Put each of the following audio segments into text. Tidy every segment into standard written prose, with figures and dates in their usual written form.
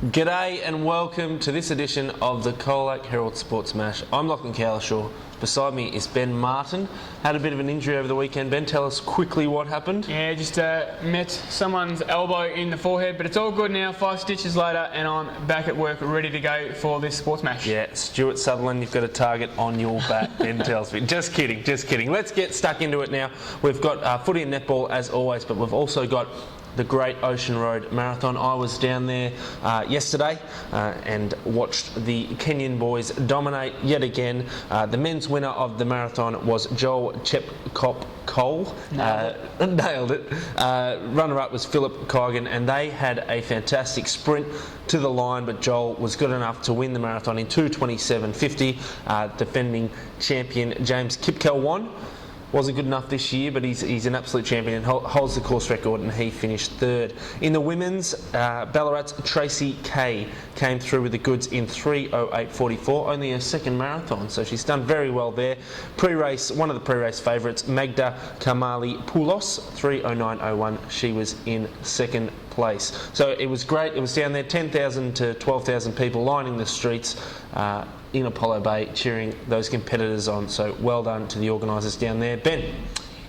G'day and welcome to this edition of the COLAC Herald Sports Mash. I'm Lachlan, Cowlishaw. Beside me is Ben Martin. Had a bit of an injury over the weekend. Ben, tell us quickly what happened. Yeah, just met someone's elbow in the forehead, but it's all good now. 5 stitches later, and I'm back at work, ready to go for this sports mash. Yeah, Stuart Sutherland, you've got a target on your back, Ben tells me. Just kidding, just kidding. Let's get stuck into it now. We've got footy and netball as always, but we've also got the Great Ocean Road Marathon. I was down there yesterday and watched the Kenyan boys dominate yet again. The men's winner of the marathon was Joel Chepkop-Cole. Nailed it. Runner-up was Philip Cogan, and they had a fantastic sprint to the line, but Joel was good enough to win the marathon in 2:27.50. Defending champion James Kipkel won. Wasn't good enough this year, but he's an absolute champion and holds the course record, and he finished third. In the women's, Ballarat's Tracy Kay came through with the goods in 3:08.44, only her second marathon, so she's done very well there. Pre-race, one of the pre-race favourites, Magda Kamali Poulos, 3:09.01, she was in second place. So it was great. It was down there, 10,000 to 12,000 people lining the streets in Apollo Bay cheering those competitors on. So well done to the organisers down there. Ben.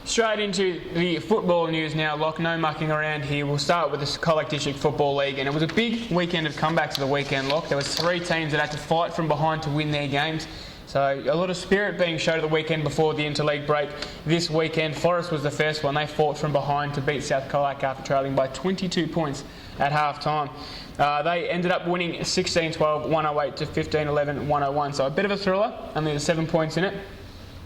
Straight into the football news now, Lock. No mucking around here. We'll start with the COLAC District Football League, and it was a big weekend of comebacks of the weekend, Lock. There was 3 teams that had to fight from behind to win their games. So a lot of spirit being showed at the weekend before the interleague break. This weekend, Forest was the first one. They fought from behind to beat South Colac after trailing by 22 points at half-time. They ended up winning 16-12, 108 to 15-11, 101. So a bit of a thriller, only the 7 points in it.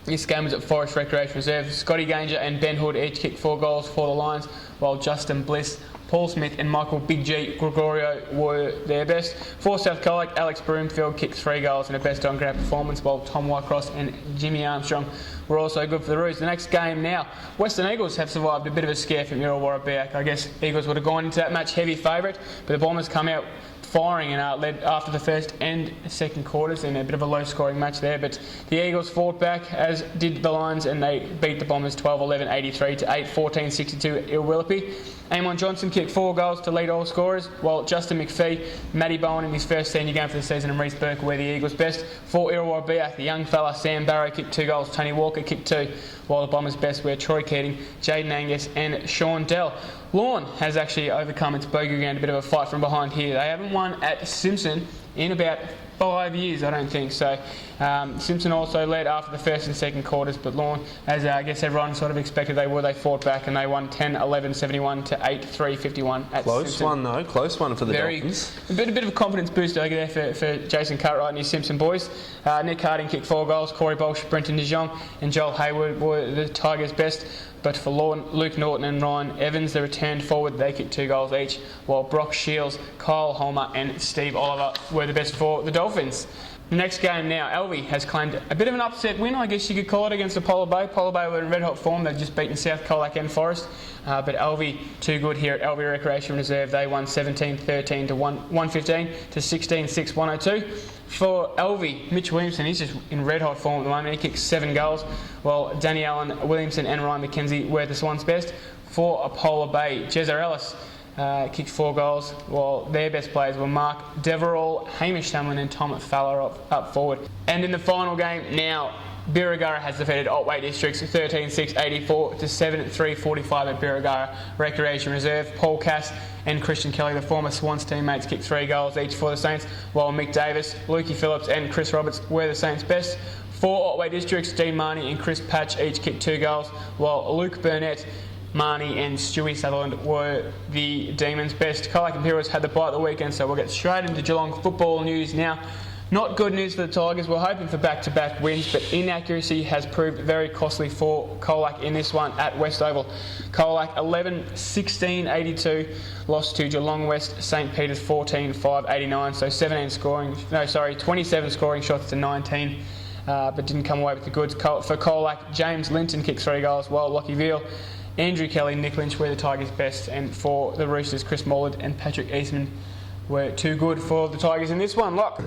This game was at Forest Recreation Reserve. Scotty Ganger and Ben Hood each kicked 4 goals for the Lions, while Justin Bliss, Paul Smith and Michael Big G Gregorio were their best. For South Colac, Alex Broomfield kicked 3 goals in a best on ground performance, while Tom Whitecross and Jimmy Armstrong were also good for the Roos. The next game now, Western Eagles have survived a bit of a scare from Murraywarra Biak. I guess Eagles would have gone into that match heavy favourite, but the Bombers come out firing and led after the first and second quarters in a bit of a low-scoring match there. But the Eagles fought back, as did the Lions, and they beat the Bombers 12-11, 83 to 8-14, 62 Ilwillipi. Amon Johnson kicked 4 goals to lead all scorers, while Justin McPhee, Matty Bowen in his first senior game for the season, and Reece Burke were the Eagles' best. For Irrawar Biak, the young fella Sam Barrow kicked 2 goals, Tony Walker kicked 2, while the Bombers' best were Troy Keating, Jaden Angus and Sean Dell. Lawn has actually overcome its bogey ground, a bit of a fight from behind here. They haven't won at Simpson in about 5 years, I don't think. So Simpson also led after the first and second quarters, but Lawn, as I guess everyone sort of expected they would, they fought back and they won 10-11, 71 to 8-3, 51 at Close Simpson. one though, close one for the Dolphins. A bit of a confidence boost over there for Jason Cartwright and his Simpson boys. Nick Harding kicked 4 goals, Corey Bolsh, Brenton De Jong and Joel Hayward were the Tigers' best. But for Luke Norton and Ryan Evans, the returned forward, they kicked 2 goals each, while Brock Shields, Kyle Holmer and Steve Oliver were the best for the Dolphins. The next game now, Alvey has claimed a bit of an upset win, I guess you could call it, against Apollo Bay. Apollo Bay were in red hot form. They've just beaten South Colac and Forest. But Alvey, too good here at Alvey Recreation Reserve. They won 17-13 to 115 to 16-6, 102. For Alvey, Mitch Williamson, he's just in red hot form at the moment. He kicked 7 goals, while Danny Allen, Williamson and Ryan McKenzie were the Swans' best. For Apollo Bay, Jezza Ellis kicked 4 goals, while their best players were Mark Deverall, Hamish Tamlin and Tom Fowler up forward. And in the final game now, Birregurra has defeated Otway Districts 13-6, 84 to 7-3, 45 at Birregurra Recreation Reserve. Paul Cass and Christian Kelly, the former Swans teammates, kicked 3 goals each for the Saints, while Mick Davis, Lukey Phillips and Chris Roberts were the Saints' best. For Otway Districts, Dean Marnie and Chris Patch each kicked 2 goals, while Luke Burnett, Marnie and Stewie Sutherland were the Demons' best. Colac Imperials had the bye of the weekend, so we'll get straight into Geelong football news now. Not good news for the Tigers. We're hoping for back-to-back wins, but inaccuracy has proved very costly for Colac in this one at West Oval. Colac 11-16-82 lost to Geelong West St Peter's 14-5-89, so 27 scoring shots to 19, but didn't come away with the goods. For Colac, James Linton kicked 3 goals, while Lockie Veal, Andrew Kelly, Nick Lynch were the Tigers' best, and for the Roosters, Chris Mollard and Patrick Eastman were too good for the Tigers in this one. Look.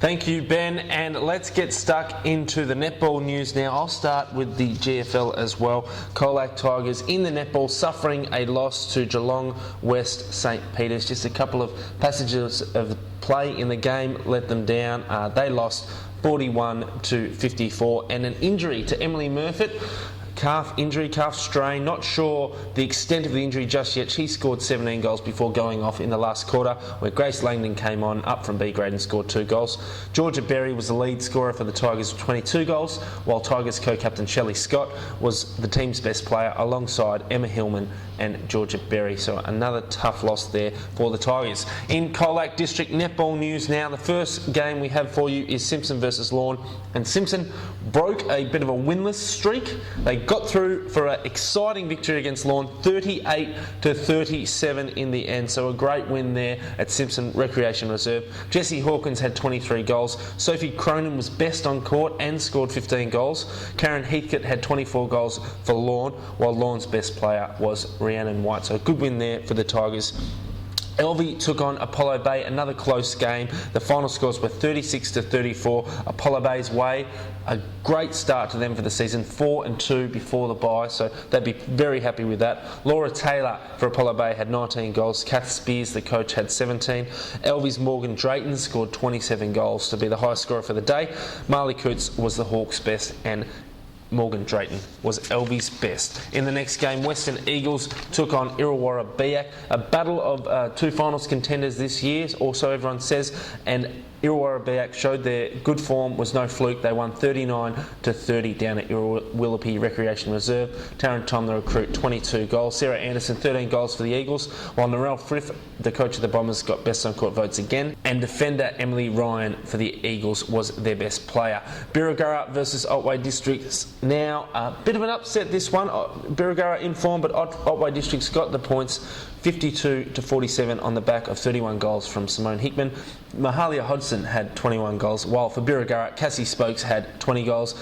Thank you, Ben, and let's get stuck into the netball news now. I'll start with the GFL as well. COLAC Tigers in the netball suffering a loss to Geelong West St Peters. Just a couple of passages of play in the game let them down. They lost 41-54, and an injury to Emily Murfitt. Calf strain. Not sure the extent of the injury just yet. She scored 17 goals before going off in the last quarter, where Grace Langdon came on up from B grade and scored 2 goals. Georgia Berry was the lead scorer for the Tigers with 22 goals, while Tigers co-captain Shelley Scott was the team's best player alongside Emma Hillman and Georgia Berry. So another tough loss there for the Tigers. In Colac District netball news now, the first game we have for you is Simpson versus Lorne, and Simpson broke a bit of a winless streak. They got through for an exciting victory against Lorne, 38-37 in the end. So a great win there at Simpson Recreation Reserve. Jessie Hawkins had 23 goals. Sophie Cronin was best on court and scored 15 goals. Karen Heathcote had 24 goals for Lorne, while Lorne's best player was Rhiannon White. So a good win there for the Tigers. Elvie took on Apollo Bay, another close game. The final scores were 36-34. Apollo Bay's way, a great start to them for the season, 4-2 before the bye, so they'd be very happy with that. Laura Taylor for Apollo Bay had 19 goals. Kath Spears, the coach, had 17. Elvie's Morgan Drayton scored 27 goals to be the highest scorer for the day. Marley Coots was the Hawks' best, and Morgan Drayton was Elvie's best. In the next game, Western Eagles took on Illawarra Biak, a battle of two finals contenders this year, or so everyone says, and Illawarra Biak showed their good form, was no fluke. They won 39-30 down at Willoughby Recreation Reserve. Taryn Tom, the recruit, 22 goals. Sarah Anderson, 13 goals for the Eagles, while Narelle Frith, the coach of the Bombers, got best on court votes again, and defender Emily Ryan for the Eagles was their best player. Birregurra versus Otway Districts. Now, a bit of an upset this one. Birregurra in form, but Otway Districts got the points, 52-47 on the back of 31 goals from Simone Hickman. Mahalia Hodgson had 21 goals, while for Birregurra, Cassie Spokes had 20 goals.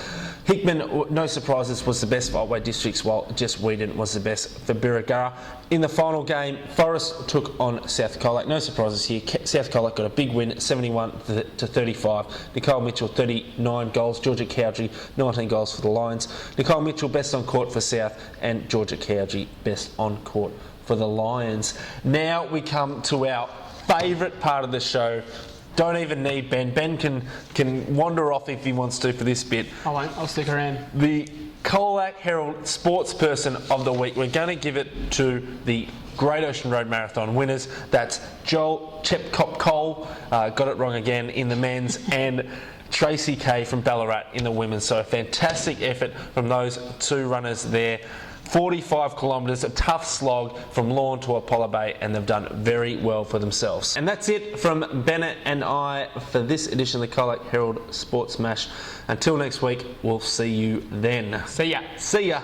Hickman, no surprises, was the best for Otway Districts, while Jess Whedon was the best for Birregurra. In the final game, Forest took on South Colac. No surprises here. South Colac got a big win, 71-35. Nicole Mitchell, 39 goals. Georgia Cowdrey, 19 goals for the Lions. Nicole Mitchell, best on court for South, and Georgia Cowdrey, best on court for the Lions. Now we come to our favourite part of the show. Don't even need Ben. Ben can wander off if he wants to for this bit. I won't. I'll stick around. The COLAC Herald Sports Person of the Week. We're going to give it to the Great Ocean Road Marathon winners. That's Joel Chepkop-Cole, got it wrong again in the men's, and Tracy Kay from Ballarat in the women's. So a fantastic effort from those two runners there. 45 kilometres, a tough slog from Lorne to Apollo Bay, and they've done very well for themselves. And that's it from Bennett and I for this edition of the COLAC Herald Sports Mash. Until next week, we'll see you then. See ya. See ya.